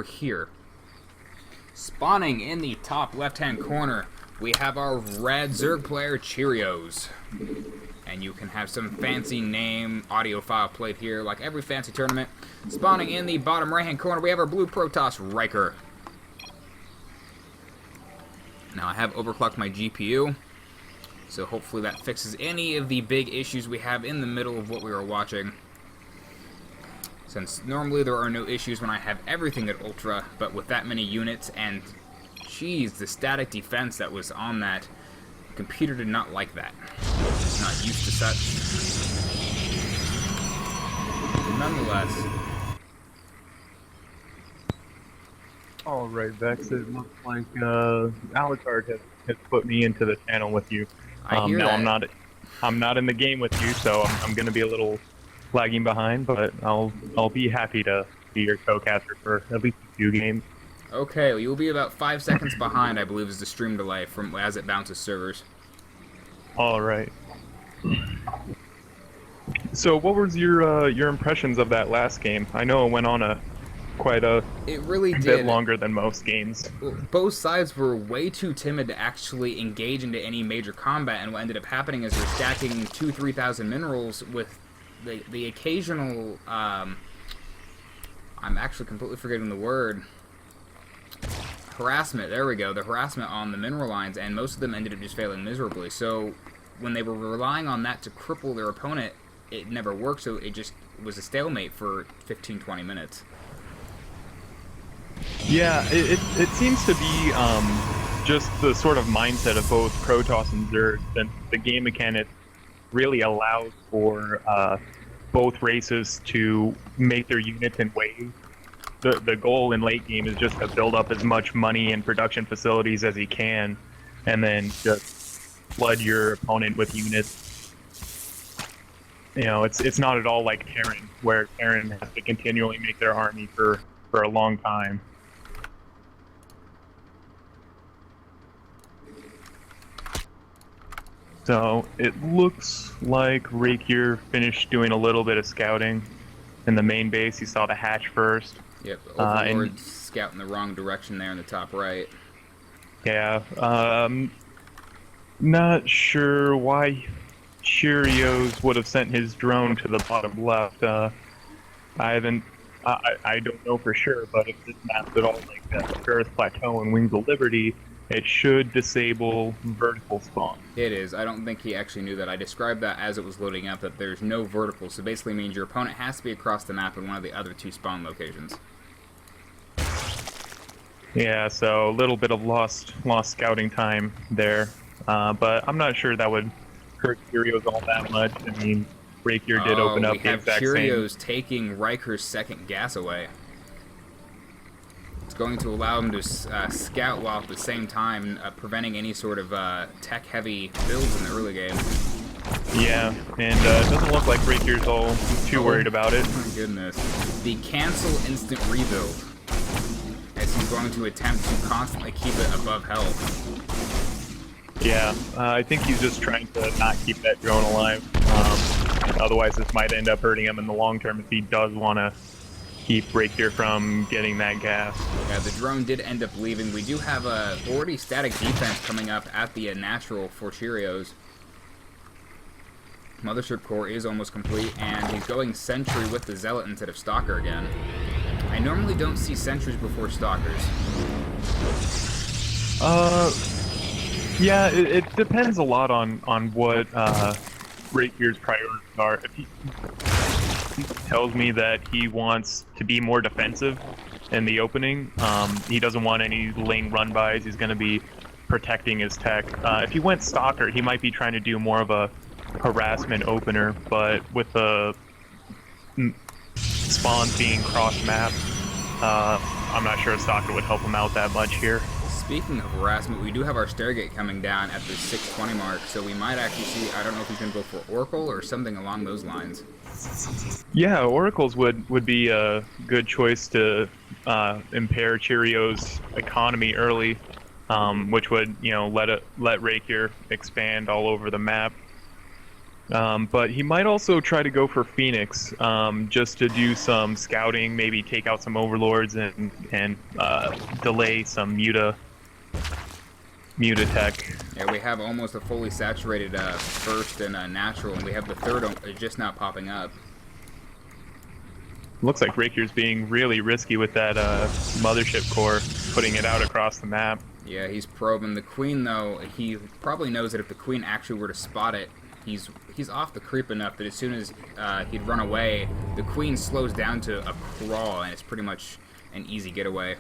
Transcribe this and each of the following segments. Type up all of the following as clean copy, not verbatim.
Here. Spawning in the top left-hand corner, we have our red Zerg player, Cheerios. And you can have some fancy name audio file played here, like every fancy tournament. Spawning in the bottom right-hand corner, we have our blue Protoss, Raekyr. Now, I have overclocked my GPU, so hopefully that fixes any of the big issues we have in the middle of what we were watching. Since normally there are no issues when I have everything at Ultra, but with that many units and, geez, the static defense that was on that, the computer did not like that. It's not used to such. Nonetheless. Alright, Vex, it looks like Alucard has put me into the channel with you. I hear that. I'm not in the game with you, so I'm going to be a little lagging behind, but I'll be happy to be your co-caster for at least a few games. Okay, well, you'll be about 5 seconds behind, I believe, is the stream delay from as it bounces servers. All right. So, what was your impressions of that last game? I know it went on quite a bit longer than most games. Both sides were way too timid to actually engage into any major combat, and what ended up happening is they're stacking 2,000-3,000 minerals with the occasional, I'm actually completely forgetting the word, harassment, there we go, the harassment on the mineral lines, and most of them ended up just failing miserably. So when they were relying on that to cripple their opponent, it never worked, so it just was a stalemate for 15-20 minutes. Yeah, it seems to be just the sort of mindset of both Protoss and Zerg, and the game mechanics really allows for both races to make their units in waves. The goal in late game is just to build up as much money and production facilities as you can, and then just flood your opponent with units. You know, it's not at all like Terran, where Terran has to continually make their army for a long time. So it looks like Raekyr finished doing a little bit of scouting in the main base. He saw the hatch first. Yep, Overlord scouting the wrong direction there in the top right. Yeah, not sure why Cheerios would have sent his drone to the bottom left. I don't know for sure, but if this map's at all like that Earth Plateau and Wings of Liberty, it should disable vertical spawn. It is. I don't think he actually knew that. I described that as it was loading up, that there's no vertical, so basically means your opponent has to be across the map in one of the other 2 spawn locations. Yeah, so a little bit of lost scouting time there, but I'm not sure that would hurt Cheerios all that much. I mean, Raekyr did open up the exact same. Cheerios taking Raekyr's second gas away. It's going to allow him to scout while at the same time preventing any sort of tech-heavy builds in the early game. Yeah, and it doesn't look like Raekyr's all too worried about it. Oh my goodness. The cancel instant rebuild, as he's going to attempt to constantly keep it above health. Yeah, I think he's just trying to not keep that drone alive. Otherwise, this might end up hurting him in the long term if he does want to keep Raekyr from getting that gas. Yeah, the drone did end up leaving. We do have a already static defense coming up at the natural for Cheerios. Mothership core is almost complete, and he's going sentry with the zealot instead of stalker again. I normally don't see sentries before stalkers. Yeah, it depends a lot on what Raekyr's priorities are. If he tells me that he wants to be more defensive in the opening, he doesn't want any lane run-bys, he's going to be protecting his tech. If he went stalker, he might be trying to do more of a harassment opener, but with the spawns being cross-map, I'm not sure a stalker would help him out that much here. Speaking of harassment, we do have our Stairgate coming down at the 620 mark, so we might actually see, I don't know if he's going to go for Oracle or something along those lines. Yeah, Oracles would be a good choice to impair Cheerios' economy early, which would, you know, let Raekyr expand all over the map. But he might also try to go for Phoenix, just to do some scouting, maybe take out some overlords and delay some muta tech. Yeah, we have almost a fully saturated first and natural, and we have the third just now popping up. Looks like Raekyr's being really risky with that mothership core, putting it out across the map. Yeah, he's probing the queen, though. He probably knows that if the queen actually were to spot it, he's off the creep enough that as soon as he'd run away, the queen slows down to a crawl, and it's pretty much an easy getaway.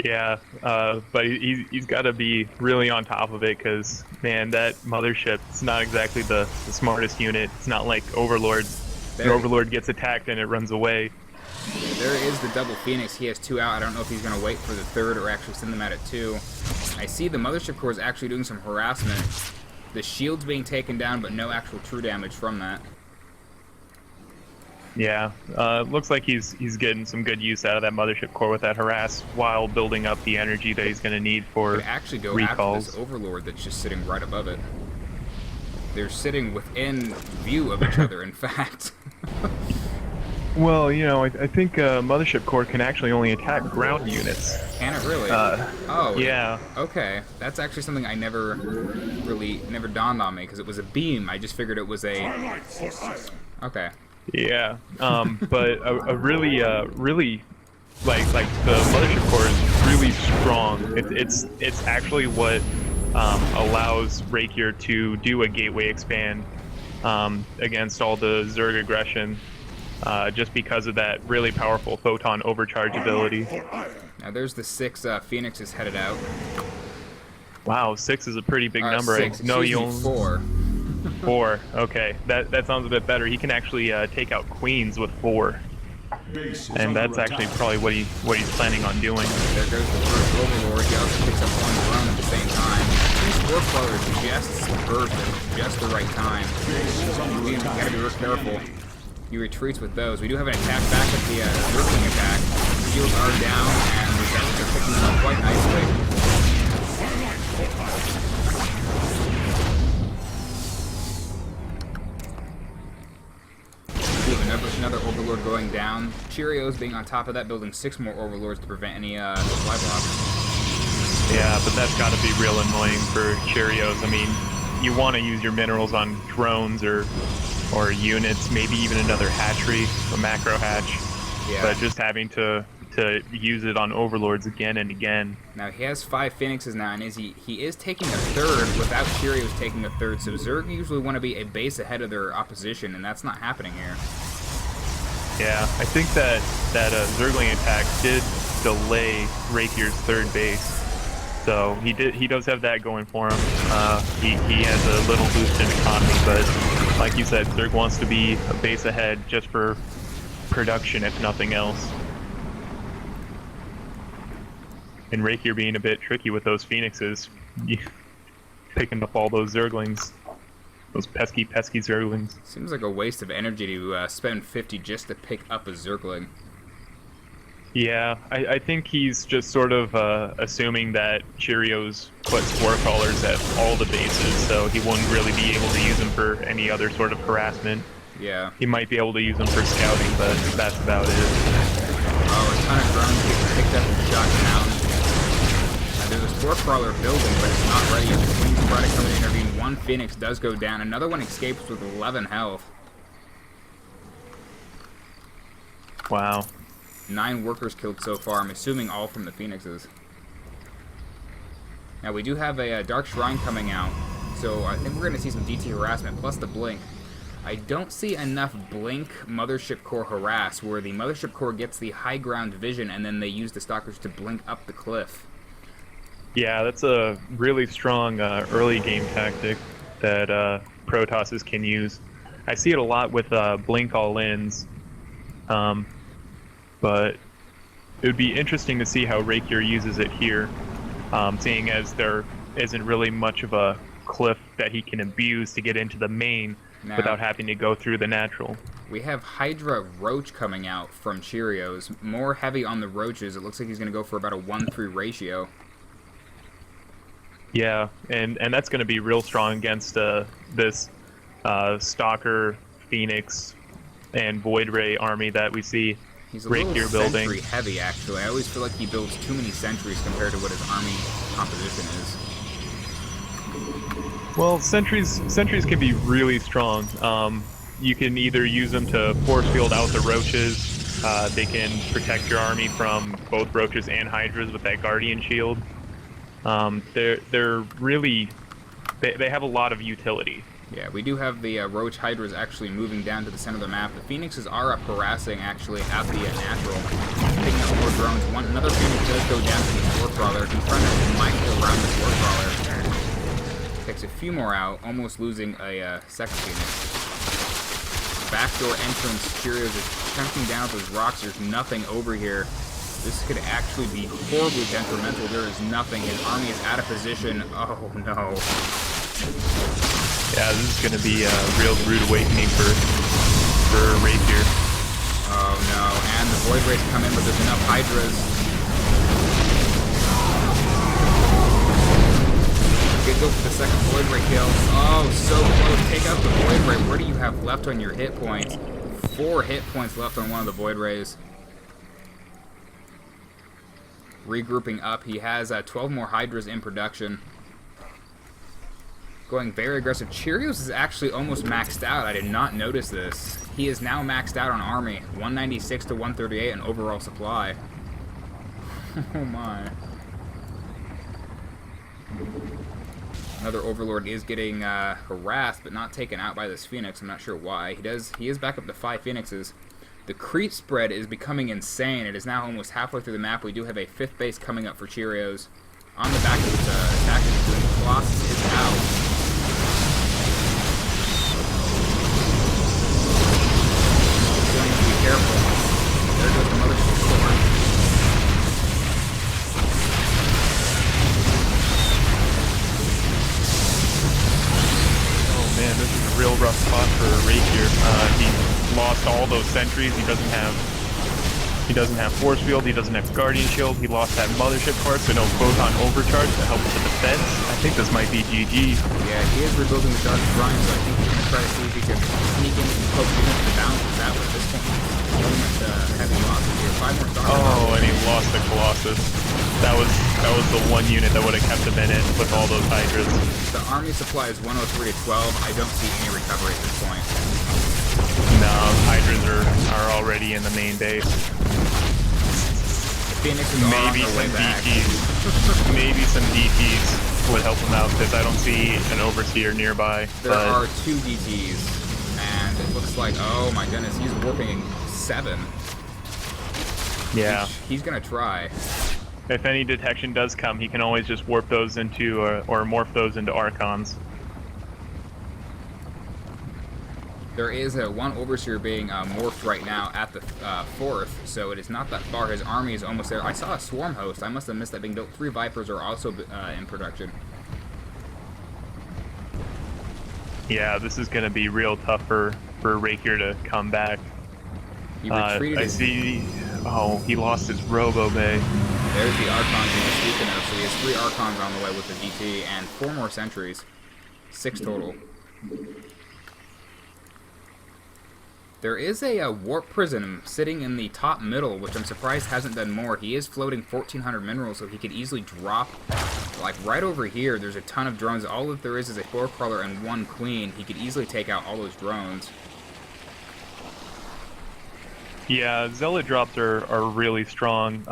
Yeah, but he's got to be really on top of it, because, man, that mothership, it's not exactly the smartest unit. It's not like Overlords. An Overlord gets attacked and it runs away. There is the double Phoenix. He has 2 out. I don't know if he's going to wait for the third or actually send them out at 2. I see the mothership core is actually doing some harassment. The shield's being taken down, but no actual true damage from that. Yeah, looks like he's getting some good use out of that mothership core with that harass, while building up the energy that he's going to need for could actually go recalls. After this Overlord that's just sitting right above it. They're sitting within view of each other, in fact. Well, you know, I think mothership core can actually only attack ground units. Can it really? Oh. Yeah. Okay, that's actually something I never dawned on me, because it was a beam. I just figured it was a... Okay. Yeah, but a really like the mothership core is really strong. It's actually what allows Raekyr to do a gateway expand against all the Zerg aggression, just because of that really powerful photon overcharge ability. Now there's the 6 Phoenixes headed out. Wow, 6 is a pretty big number. 6, no, you only 4. 4. Okay, that sounds a bit better. He can actually take out queens with 4, and that's actually probably what he's planning on doing. There goes the first Overlord. He also picks up 1 drone at the same time. These 4 colors just burst at just the right time. You gotta be real careful. He retreats with those. We do have an attack back at the Zergling attack. Shields are down, and the Zerglings are picking them up quite nicely. Another Overlord going down. Cheerios being on top of that, building 6 more Overlords to prevent any fly blocks. Yeah, but that's got to be real annoying for Cheerios. I mean, you want to use your minerals on drones or units, maybe even another hatchery, a macro hatch. Yeah. But just having to use it on Overlords again and again. Now he has 5 Phoenixes now, and he is taking a third without Cheerios taking a third. So Zerg usually want to be a base ahead of their opposition, and that's not happening here. Yeah, I think that Zergling attack did delay Raekyr's third base, so he does have that going for him. He has a little boost in economy, but like you said, Zerg wants to be a base ahead just for production, if nothing else. And Raekyr being a bit tricky with those Phoenixes, picking up all those Zerglings. Those pesky Zerglings. Seems like a waste of energy to spend 50 just to pick up a Zergling. Yeah, I think he's just sort of assuming that Cheerios puts War Callers at all the bases, so he wouldn't really be able to use them for any other sort of harassment. Yeah. He might be able to use them for scouting, but that's about it. Oh, a ton of drones getting picked up and shot down. There's a Spore Crawler building, but it's not ready yet. The Queen's trying to come and intervene. 1 Phoenix does go down. Another one escapes with 11 health. Wow. 9 workers killed so far. I'm assuming all from the Phoenixes. Now we do have a Dark Shrine coming out, so I think we're going to see some DT harassment plus the Blink. I don't see enough Blink Mothership Core harass where the Mothership Core gets the high ground vision and then they use the Stalkers to blink up the cliff. Yeah, that's a really strong early game tactic that Protosses can use. I see it a lot with blink all-ins, but it would be interesting to see how Raekyr uses it here, seeing as there isn't really much of a cliff that he can abuse to get into the main without having to go through the natural. We have Hydra Roach coming out from Cheerios. More heavy on the Roaches. It looks like he's going to go for about a 1-3 ratio. Yeah, and that's going to be real strong against this Stalker, Phoenix, and Void Ray army that we see He's a Raekyr little building. sentry heavy, actually. I always feel like he builds too many sentries compared to what his army composition is. Well, sentries can be really strong. You can either use them to force field out the roaches. They can protect your army from both roaches and hydras with that guardian shield. They're really they have a lot of utility. Yeah, we do have the roach hydras actually moving down to the center of the map. The phoenixes are up harassing actually at the natural, picking up more drones. Another phoenix does go down to the war crawler. He's trying to mindful around this war crawler. Takes a few more out, almost losing a second phoenix. Backdoor entrance. Cheerios is chunking down those rocks. There's nothing over here. This could actually be horribly detrimental. There is nothing. His army is out of position. Oh no. Yeah, this is going to be a real rude awakening for Raekyr. Oh no, and the Void Rays come in, but there's enough Hydras. Good go for the second Void Ray kill. Oh, so close. Take out the Void Ray. What do you have left on your hit points? 4 hit points left on one of the Void Rays. Regrouping up. He has 12 more Hydras in production. Going very aggressive. Cheerios is actually almost maxed out. I did not notice this. He is now maxed out on army. 196 to 138 in overall supply. Oh my. Another Overlord is getting harassed, but not taken out by this Phoenix. I'm not sure why. He is back up to 5 Phoenixes. The creep spread is becoming insane. It is now almost halfway through the map. We do have a 5th base coming up for Cheerios. On the back of his attack, the Colossus is out. Careful. There goes the mothership sword. Oh man, this is a real rough spot for Raekyr. He lost all those sentries. He doesn't have force field. He doesn't have guardian shield. He lost that mothership part, so no photon overcharge to help with the defense. I think this might be GG. Yeah, he is rebuilding the Dark Shrine, so I think he's going to try to see if he can sneak in and poke into the balances that way. At this point, he's heavy losses here. 5 more stars. Oh, and he lost the Colossus. That was the one unit that would have kept him in it with all those Hydras. The army supply is 103 to 12. I don't see any recovery at this point. No, Hydras are already in the main base. Phoenix is maybe on some their way back. DTs. Maybe some DTs would help him out because I don't see an Overseer nearby. There are 2 DTs, and it looks like, oh my goodness, he's warping 7. Yeah. He's gonna try. If any detection does come, he can always just warp those into, or morph those into Archons. There is one Overseer being morphed right now at the 4th, so it is not that far. His army is almost there. I saw a Swarm Host. I must have missed that being built. 3 Vipers are also in production. Yeah, this is going to be real tough for Raekyr to come back. He retreated. I see. Oh, he lost his Robo Bay. There's the Archons he was speaking of. So he has 3 Archons on the way with the DT and 4 more sentries. 6 total. There is a Warp Prism sitting in the top middle, which I'm surprised hasn't done more. He is floating 1,400 minerals, so he could easily drop, like right over here. There's a ton of drones. All that there is a Floor Crawler and 1 Queen. He could easily take out all those drones. Yeah, Zealot drops are really strong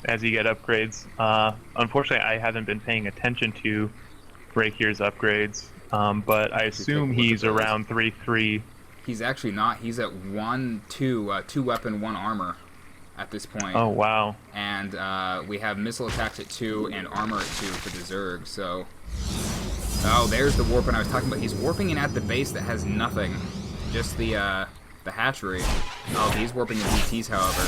as you get upgrades. Unfortunately, I haven't been paying attention to Raekyr's upgrades, but I assume he's around 3-3. He's actually not. He's at 1-2, 2 weapon, 1 armor at this point. Oh, wow. And we have missile attacks at 2 and armor at 2 for the Zerg, so... Oh, there's the warping I was talking about. He's warping in at the base that has nothing. Just the hatchery. Oh, he's warping the DTs, however.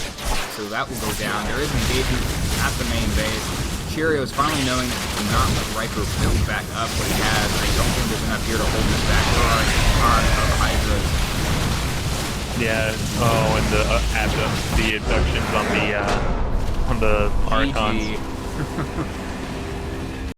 So that will go down. There is engagement at the main base. Cheerios finally knowing that he cannot let Raekyr build back up what he has. I don't think there's enough here to hold this back. There are a ton of Hydras. Yeah. Oh, and the abductions on the Archons.